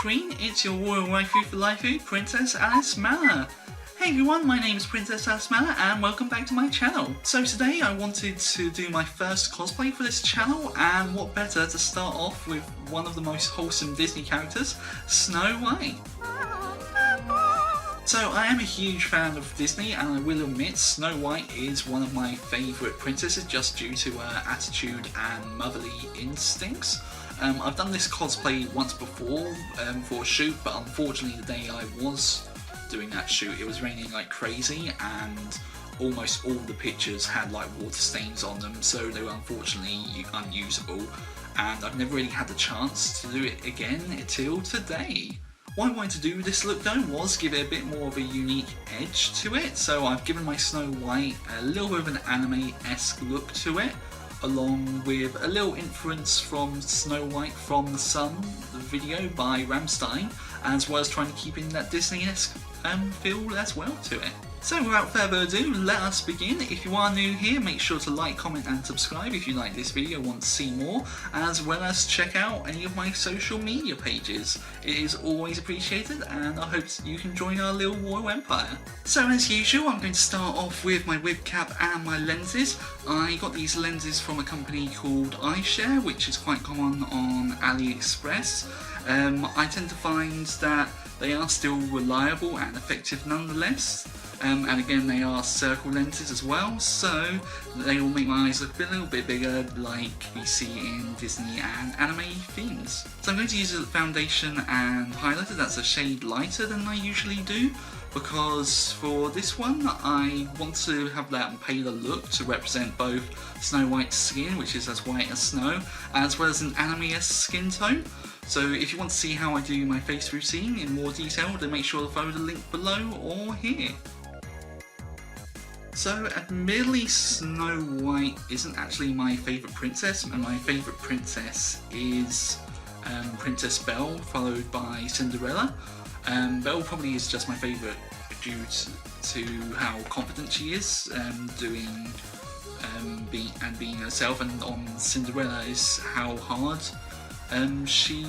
Queen, it's your royal waifu for life, Princess Alice Manor. Hey everyone, my name is Princess Alice Manor and welcome back to my channel. So today I wanted to do my first cosplay for this channel, and what better to start off with one of the most wholesome Disney characters, Snow White. So I am a huge fan of Disney, and I will admit Snow White is one of my favourite princesses just due to her attitude and motherly instincts. I've done this cosplay once before for a shoot, but unfortunately the day I was doing that shoot it was raining like crazy and almost all the pictures had like water stains on them, so they were unfortunately unusable, and I've never really had the chance to do it again until today. What I wanted to do with this look though was give it a bit more of a unique edge to it, so I've given my Snow White a little bit of an anime-esque look to it, along with a little influence from Snow White from the Sun, the video by Rammstein, as well as trying to keep in that Disney-esque feel as well to it. So without further ado, let us begin. If you are new here, make sure to like, comment and subscribe if you like this video and want to see more, as well as check out any of my social media pages. It is always appreciated, and I hope you can join our little royal empire. So as usual, I'm going to start off with my wig cap and my lenses. I got these lenses from a company called iShare, which is quite common on AliExpress. I tend to find that they are still reliable and effective nonetheless. And again, they are circle lenses as well, so they will make my eyes look a little bit bigger like we see in Disney and anime themes. So I'm going to use a foundation and highlighter that's a shade lighter than I usually do, because for this one I want to have that paler look to represent both Snow White's skin, which is as white as snow, as well as an anime-esque skin tone. So if you want to see how I do my face routine in more detail, then make sure to follow the link below or here. So admittedly, Snow White isn't actually my favourite princess, and my favourite princess is Princess Belle, followed by Cinderella. Belle probably is just my favourite due to how confident she is being herself, and on Cinderella is how hard she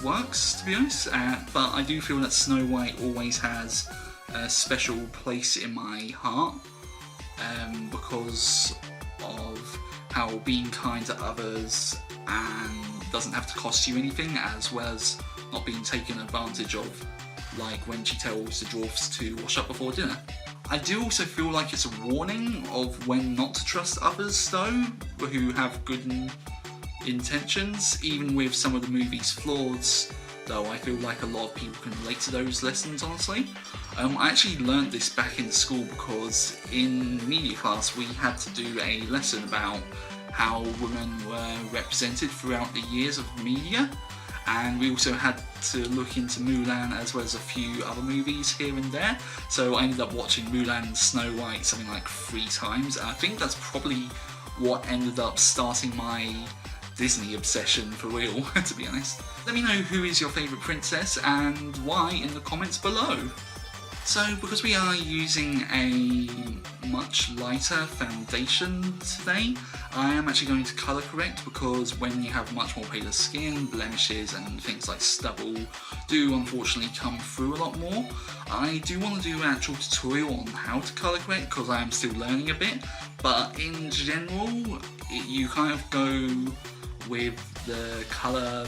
works, to be honest. But I do feel that Snow White always has a special place in my heart. Because of how being kind to others and doesn't have to cost you anything, as well as not being taken advantage of, like when she tells the dwarfs to wash up before dinner. I do also feel like it's a warning of when not to trust others though, who have good intentions, even with some of the movie's flaws, though I feel like a lot of people can relate to those lessons, honestly. I actually learned this back in school because in media class we had to do a lesson about how women were represented throughout the years of media, and we also had to look into Mulan as well as a few other movies here and there. So I ended up watching Mulan and Snow White something like 3 times, and I think that's probably what ended up starting my Disney obsession for real, to be honest. Let me know who is your favourite princess and why in the comments below. So because we are using a much lighter foundation today, I am actually going to colour correct, because when you have much more paler skin, blemishes and things like stubble do unfortunately come through a lot more. I do want to do an actual tutorial on how to colour correct because I am still learning a bit, but in general you kind of go with the colour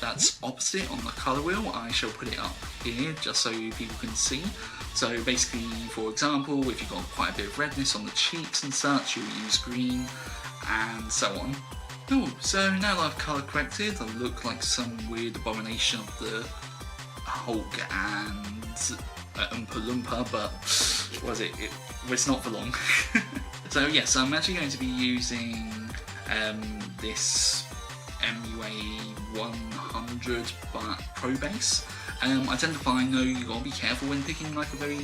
that's opposite on the colour wheel. I shall put it up here just so people can see. So basically, for example, if you've got quite a bit of redness on the cheeks and such, you'll use green and so on. Cool, so now that I've colour corrected, I look like some weird abomination of the Hulk and Oompa Loompa, but what is it? It's not for long. So yes, I'm actually going to be using this MUA 100 Pro Base. I tend to find though you gotta be careful when picking like a very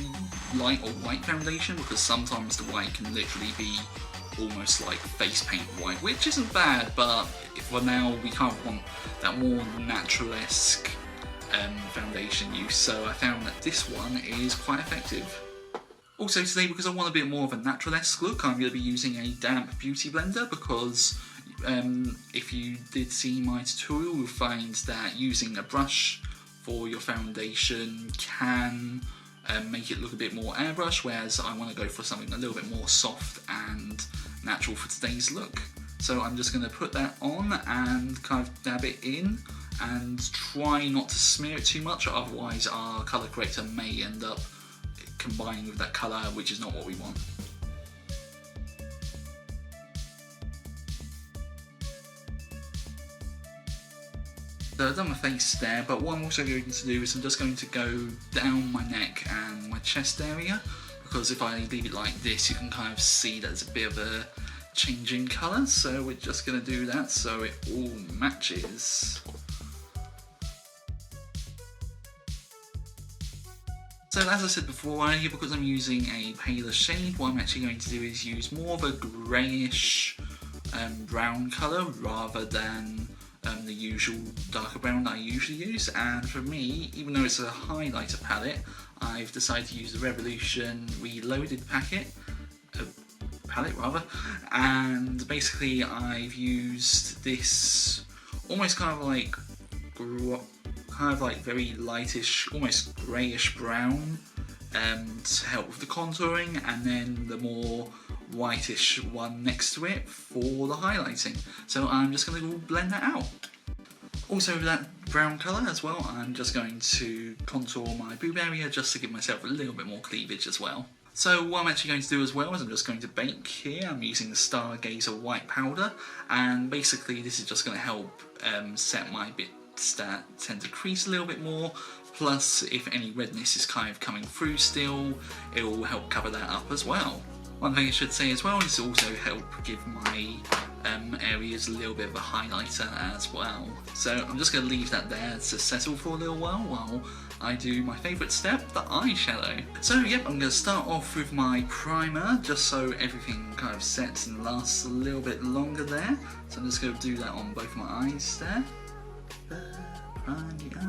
light or white foundation, because sometimes the white can literally be almost like face paint white, which isn't bad, but for now we kind of want that more natural-esque foundation use, so I found that this one is quite effective. Also today, because I want a bit more of a natural-esque look, I'm going to be using a damp beauty blender, because if you did see my tutorial, you'll find that using a brush for your foundation can make it look a bit more airbrush, whereas I want to go for something a little bit more soft and natural for today's look. So I'm just going to put that on and kind of dab it in and try not to smear it too much, otherwise our colour corrector may end up combining with that colour, which is not what we want. So I've done my face there, but what I'm also going to do is I'm just going to go down my neck and my chest area, because if I leave it like this you can kind of see that there's a bit of a change in colour, so we're just going to do that so it all matches. So as I said before, because I'm using a paler shade, what I'm actually going to do is use more of a greyish brown colour rather than the usual darker brown that I usually use. And for me, even though it's a highlighter palette, I've decided to use the Revolution Reloaded palette, and basically I've used this almost kind of like very lightish, almost greyish brown to help with the contouring, and then the more whitish one next to it for the highlighting. So I'm just going to blend that out. Also with that brown colour as well, I'm just going to contour my boob area just to give myself a little bit more cleavage as well. So what I'm actually going to do as well is I'm just going to bake here. I'm using the Stargazer white powder, and basically this is just going to help set my bits that tend to crease a little bit more, plus if any redness is kind of coming through still, it will help cover that up as well. One thing I should say as well is also help give my areas a little bit of a highlighter as well. So I'm just going to leave that there to settle for a little while I do my favourite step, the eyeshadow. So yep, I'm going to start off with my primer just so everything kind of sets and lasts a little bit longer there. So I'm just going to do that on both my eyes there. Prime the eye.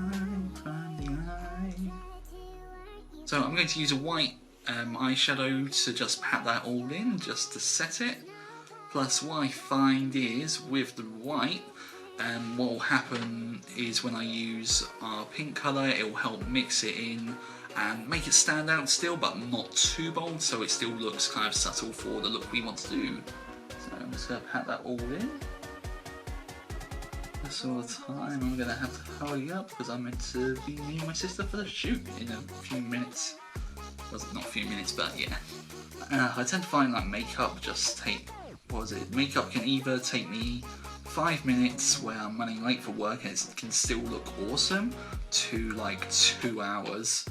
So I'm going to use a white eyeshadow to just pat that all in, just to set it. Plus what I find is with the white, what will happen is when I use our pink colour, it will help mix it in and make it stand out still, but not too bold, so it still looks kind of subtle for the look we want to do. So I'm just going to pat that all in. That's all the time. I'm going to have to hurry up because I'm meant to be meeting my sister for the shoot in a few minutes. Well, not a few minutes, but yeah. I tend to find like makeup just take, makeup can either take me 5 minutes where I'm running late for work and it can still look awesome, to like 2 hours,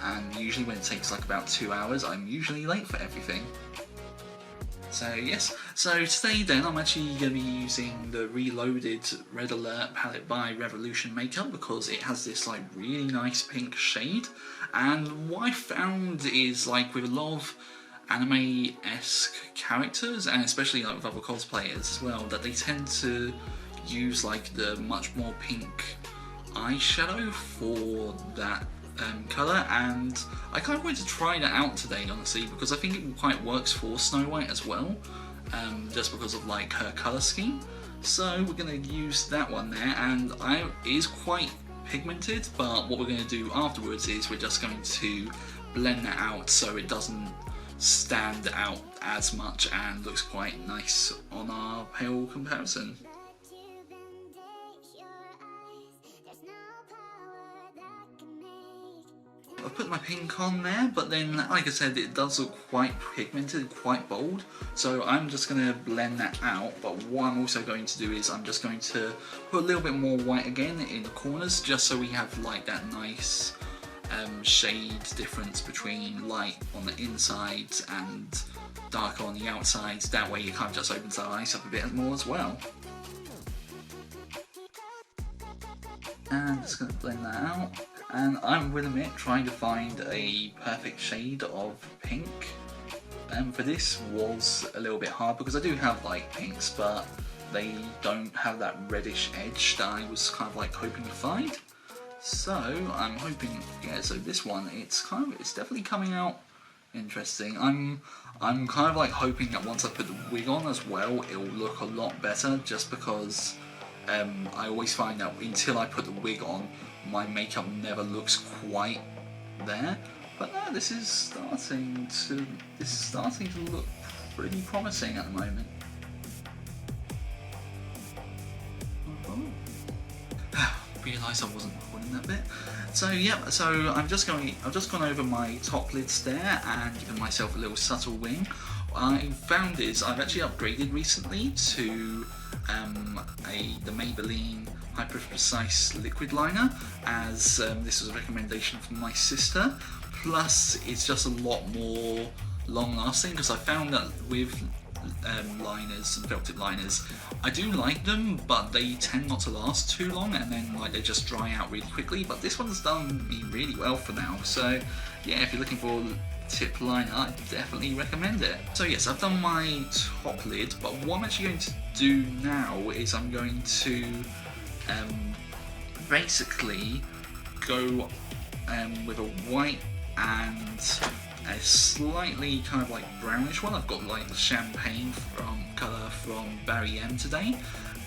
and usually when it takes like about 2 hours I'm usually late for everything. So yes, so today then I'm actually going to be using the Reloaded Red Alert palette by Revolution Makeup because it has this like really nice pink shade, and what I found is like with a lot of anime-esque characters, and especially like with other cosplayers as well, that they tend to use like the much more pink eyeshadow for that colour, and I kind of wanted to try that out today honestly because I think it quite works for Snow White as well, just because of like her colour scheme. So we're going to use that one there, and it is quite pigmented, but what we're going to do afterwards is we're just going to blend that out so it doesn't stand out as much and looks quite nice on our pale comparison. I've put my pink on there, but then like I said, it does look quite pigmented, quite bold, so I'm just going to blend that out. But what I'm also going to do is I'm just going to put a little bit more white again in the corners, just so we have like that nice shade difference between light on the insides and darker on the outsides. That way it kind of just opens our eyes up a bit more as well. And I'm just going to blend that out. And I will admit, trying to find a perfect shade of pink for this was a little bit hard because I do have like pinks, but they don't have that reddish edge that I was kind of like hoping to find. So I'm hoping, yeah, so this one, it's definitely coming out interesting. I'm kind of like hoping that once I put the wig on as well, it'll look a lot better, just because I always find that until I put the wig on, my makeup never looks quite there. But no, this is starting to look pretty promising at the moment. Realised I wasn't recording that bit. So yeah, so I've just gone over my top lids there and given myself a little subtle wing. What I found is I've actually upgraded recently to the Maybelline Hyper Precise Liquid Liner, as this was a recommendation from my sister. Plus, it's just a lot more long-lasting, because I found that with liners and felt tip liners, I do like them, but they tend not to last too long, and then like they just dry out really quickly. But this one's done me really well for now. So yeah, if you're looking for a tip liner, I definitely recommend it. So yes, I've done my top lid, but what I'm actually going to do now is I'm going to basically go with a white and a slightly kind of like brownish one. I've got like the champagne colour from Barry M today,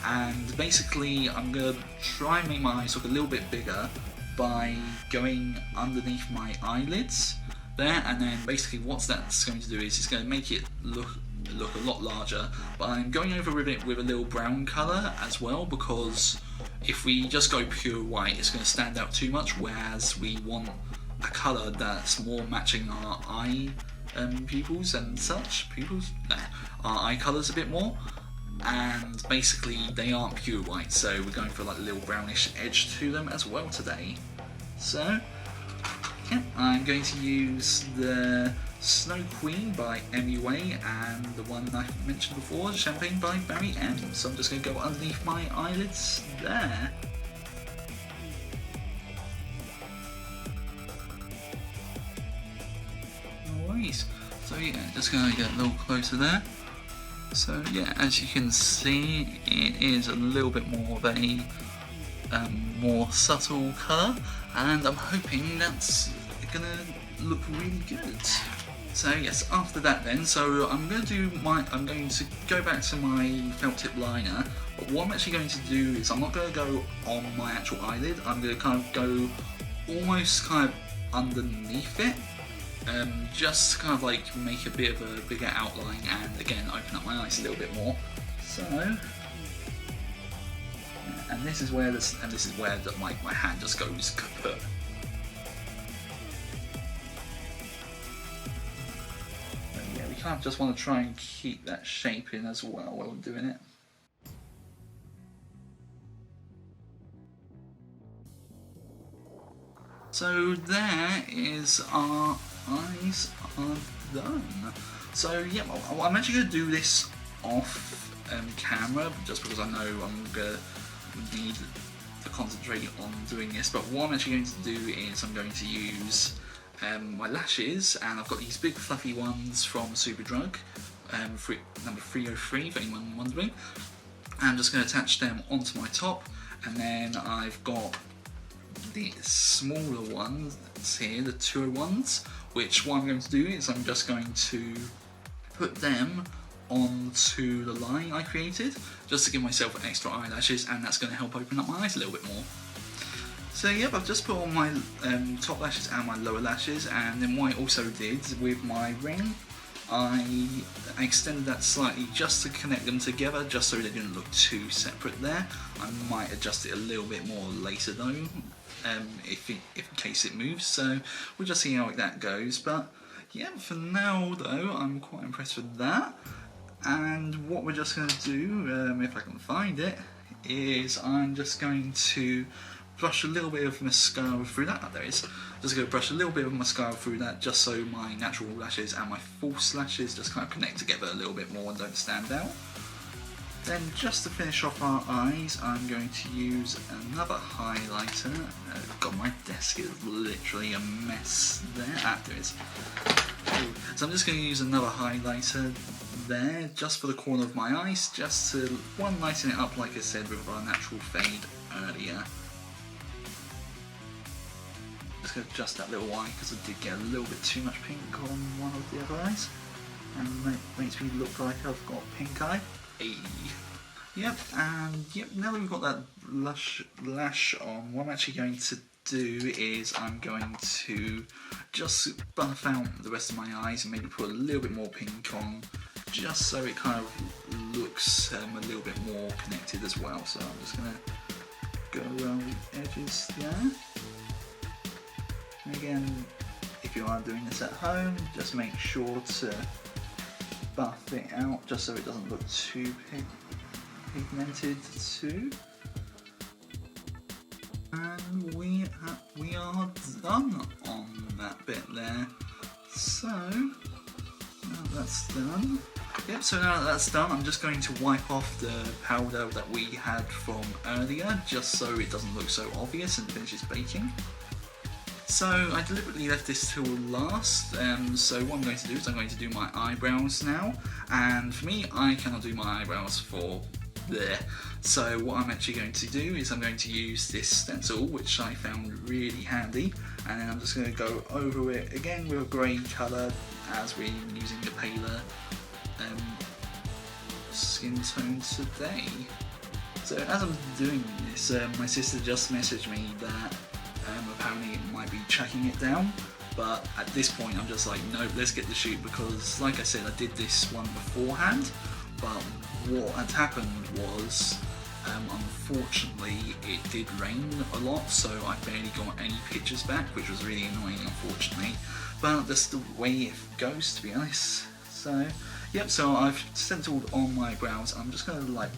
and basically I'm going to try and make my eyes look a little bit bigger by going underneath my eyelids there, and then basically what that's going to do is it's going to make it look a lot larger. But I'm going over with it with a little brown colour as well, because if we just go pure white, it's going to stand out too much, whereas we want a colour that's more matching our eye pupils and such. Our eye colours a bit more, and basically they aren't pure white, so we're going for like a little brownish edge to them as well today. So yeah, I'm going to use the Snow Queen by MUA and the one I mentioned before, Champagne by Barry M. So I'm just going to go underneath my eyelids there. So yeah, just going to get a little closer there. So yeah, as you can see, it is a little bit more of a more subtle colour, and I'm hoping that's going to look really good. So yes, after that then, so I'm going to go back to my felt tip liner, but what I'm actually going to do is I'm not going to go on my actual eyelid. I'm going to kind of go almost kind of underneath it. Just to kind of like make a bit of a bigger outline, and again open up my eyes a little bit more. So, and this is where my hand just goes kaput. But yeah, we kind of just want to try and keep that shape in as well while we're doing it. So there is our eyes are done. So yeah, well, I'm actually going to do this off camera, just because I know I'm going to need to concentrate on doing this. But what I'm actually going to do is I'm going to use my lashes, and I've got these big fluffy ones from SUPERDRUG, number 303 if anyone wondering. I'm just going to attach them onto my top, and then I've got the smaller ones here, the 201s, which what I'm going to do is I'm just going to put them onto the line I created, just to give myself extra eyelashes, and that's going to help open up my eyes a little bit more. So yep, I've just put on my top lashes and my lower lashes, and then what I also did with my ring, I extended that slightly just to connect them together, just so they didn't look too separate there. I might adjust it a little bit more later though, if in case it moves, so we'll just see how that goes. But yeah, for now though, I'm quite impressed with that. And what we're just going to do, if I can find it, is I'm just going to brush a little bit of mascara through that. Oh, there it is. Just going to brush a little bit of mascara through that, just so my natural lashes and my false lashes just kind of connect together a little bit more and don't stand out. Then just to finish off our eyes, I'm going to use another highlighter. God, my desk is literally a mess there. There it is. So I'm just going to use another highlighter there, just for the corner of my eyes, just to lighten it up, like I said, with our natural fade earlier. Just going to adjust that little eye, because I did get a little bit too much pink on one of the other eyes, and it makes me look like I've got pink eye. Hey. Yep, and yep, now that we've got that lash on, what I'm actually going to do is I'm going to just buff out the rest of my eyes and maybe put a little bit more pink on, just so it kind of looks a little bit more connected as well. So I'm just going to go around the edges there. And again, if you are doing this at home, just make sure to buff it out just so it doesn't look too pigmented too. And we are done on that bit there. So now that's done. Yep, so now that that's done, I'm just going to wipe off the powder that we had from earlier, just so it doesn't look so obvious and finishes baking. So I deliberately left this till last, so what I'm going to do is I'm going to do my eyebrows now, and for me, I cannot do my eyebrows for there. So what I'm actually going to do is I'm going to use this stencil, which I found really handy, and then I'm just going to go over it again with a grey colour as we're using the paler skin tone today. So as I'm doing this, my sister just messaged me that apparently it might be tracking it down, but at this point I'm just like, nope, let's get the shoot, because like I said, I did this one beforehand, but what had happened was unfortunately it did rain a lot, so I barely got any pictures back, which was really annoying, unfortunately, but that's the way it goes, to be honest. So yep, so I've stenciled on my brows. I'm just going to like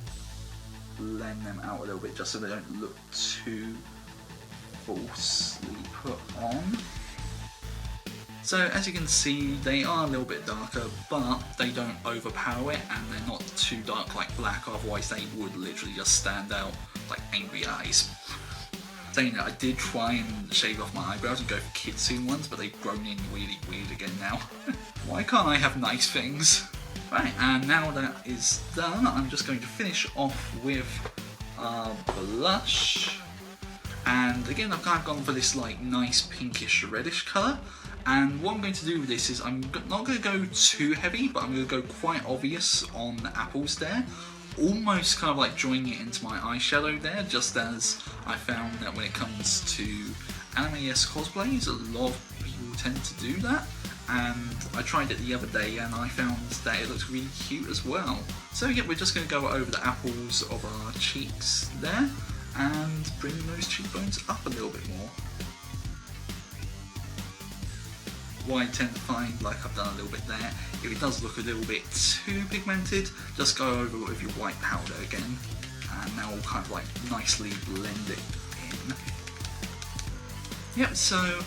blend them out a little bit just so they don't look too falsely put on. So as you can see, they are a little bit darker, but they don't overpower it, and they're not too dark like black, otherwise they would literally just stand out like angry eyes. Saying that, I did try and shave off my eyebrows and go for kitsune ones, but they've grown in really weird again now. Why can't I have nice things? Right, and now that is done, I'm just going to finish off with blush. And again, I've kind of gone for this like nice pinkish reddish colour. And what I'm going to do with this is I'm not going to go too heavy, but I'm going to go quite obvious on the apples there. Almost kind of like drawing it into my eyeshadow there, just as I found that when it comes to anime-esque cosplays, a lot of people tend to do that. And I tried it the other day and I found that it looks really cute as well. So yeah, we're just going to go over the apples of our cheeks there and bring those cheekbones up a little bit more. What I tend to find, like I've done a little bit there, if it does look a little bit too pigmented, just go over it with your white powder again, and now we'll kind of like nicely blend it in. Yep, so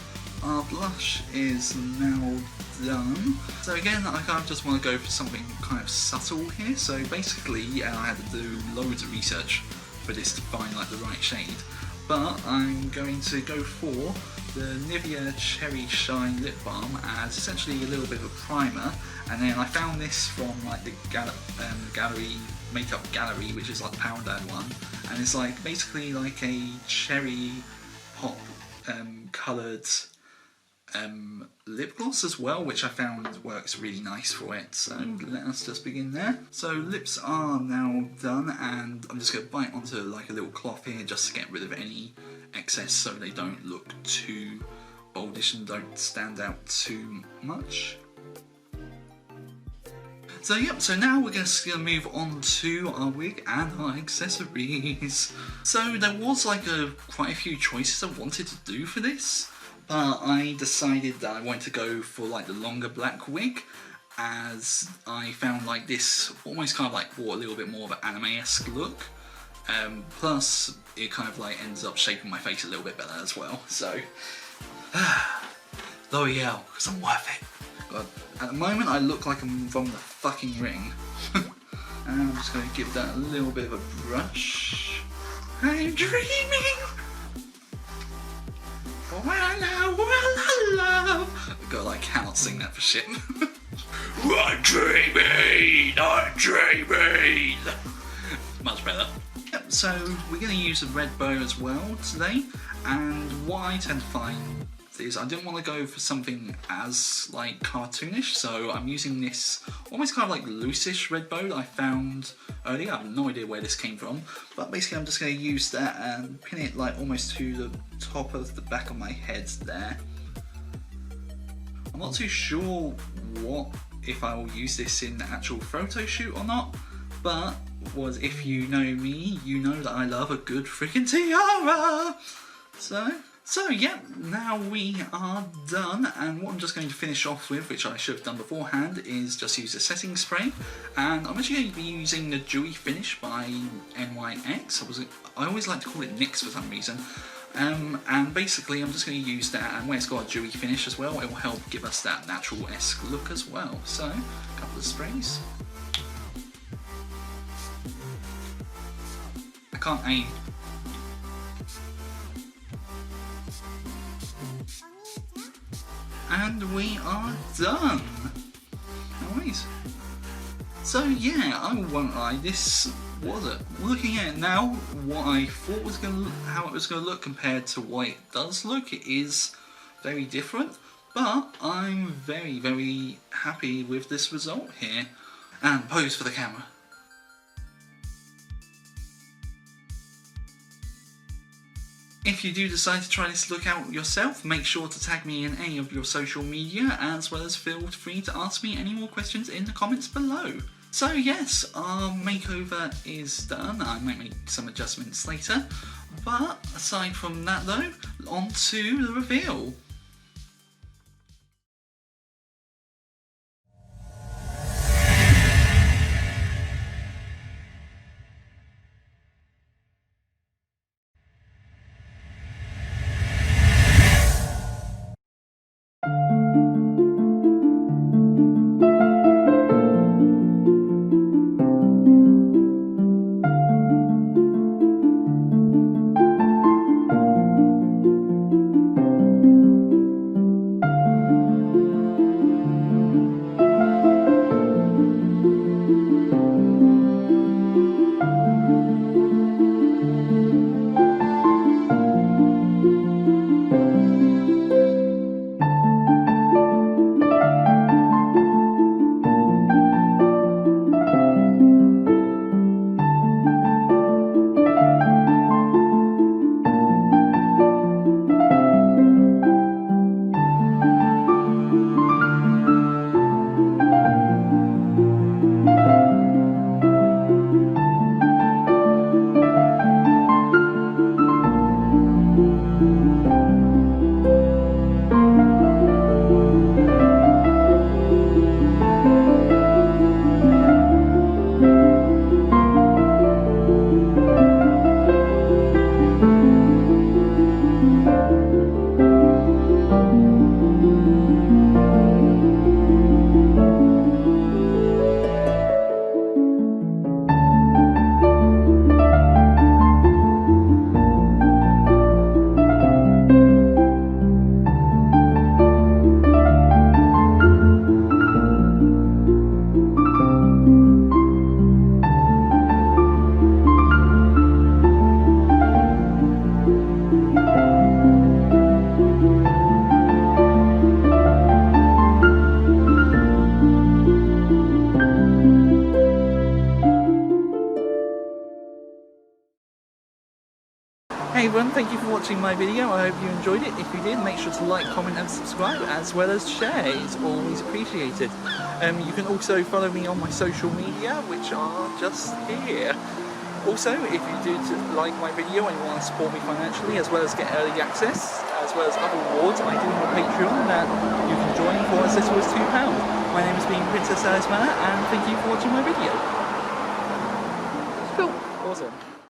our blush is now done. So again, I kind of just want to go for something kind of subtle here. So basically, I had to do loads of research for this to find like the right shade. But I'm going to go for the NIVEA Cherry Shine Lip Balm as essentially a little bit of a primer. And then I found this from like the gallery, Makeup Gallery, which is like the Powder one. And it's like basically like a cherry pop coloured lip gloss as well, which I found works really nice for it. So let us just begin there. So lips are now done, and I'm just going to bite onto like a little cloth here just to get rid of any excess so they don't look too boldish and don't stand out too much. So yep, so now we're just going to move on to our wig and our accessories. So there was like quite a few choices I wanted to do for this, but I decided that I wanted to go for like the longer black wig, as I found like this almost kind of like brought a little bit more of an anime-esque look. Plus it kind of like ends up shaping my face a little bit better as well. So L'Oreal, because I'm worth it. God, at the moment I look like I'm from the fucking Ring. And I'm just going to give that a little bit of a brush. I'm dreaming. God, I cannot sing that for shit. I'm dreaming, I'm dreaming. Much better. Yep, so we're going to use a red bow as well today, and what I tend to find is I didn't want to go for something as like cartoonish, so I'm using this almost kind of like loosish red bow that I found earlier. I have no idea where this came from, but basically I'm just going to use that and pin it like almost to the top of the back of my head there. I'm not too sure if I will use this in the actual photo shoot or not, but if you know me, you know that I love a good freaking tiara. So yeah, now we are done, and what I'm just going to finish off with, which I should have done beforehand, is just use a setting spray, and I'm actually going to be using the Dewy finish by NYX. I always like to call it NYX for some reason. And basically I'm just going to use that, and where it's got a dewy finish as well, it will help give us that natural-esque look as well. So, a couple of sprays. I can't aim. And we are done! No worries. So yeah, I won't lie, this was it. Looking at it now, what I thought was how it was going to look compared to what it does look, it is very different, but I'm very, very happy with this result here. And pose for the camera. If you do decide to try this look out yourself, make sure to tag me in any of your social media, as well as feel free to ask me any more questions in the comments below. So yes, our makeover is done. I might make some adjustments later, but aside from that though, on to the reveal. Hey everyone, thank you for watching my video. I hope you enjoyed it. If you did, make sure to like, comment and subscribe, as well as share. It's always appreciated. You can also follow me on my social media, which are just here. Also, if you did like my video and you want to support me financially, as well as get early access, as well as other rewards, I do have a Patreon that you can join for as little as £2. My name has been princessalicemanor, and thank you for watching my video. Cool. Awesome.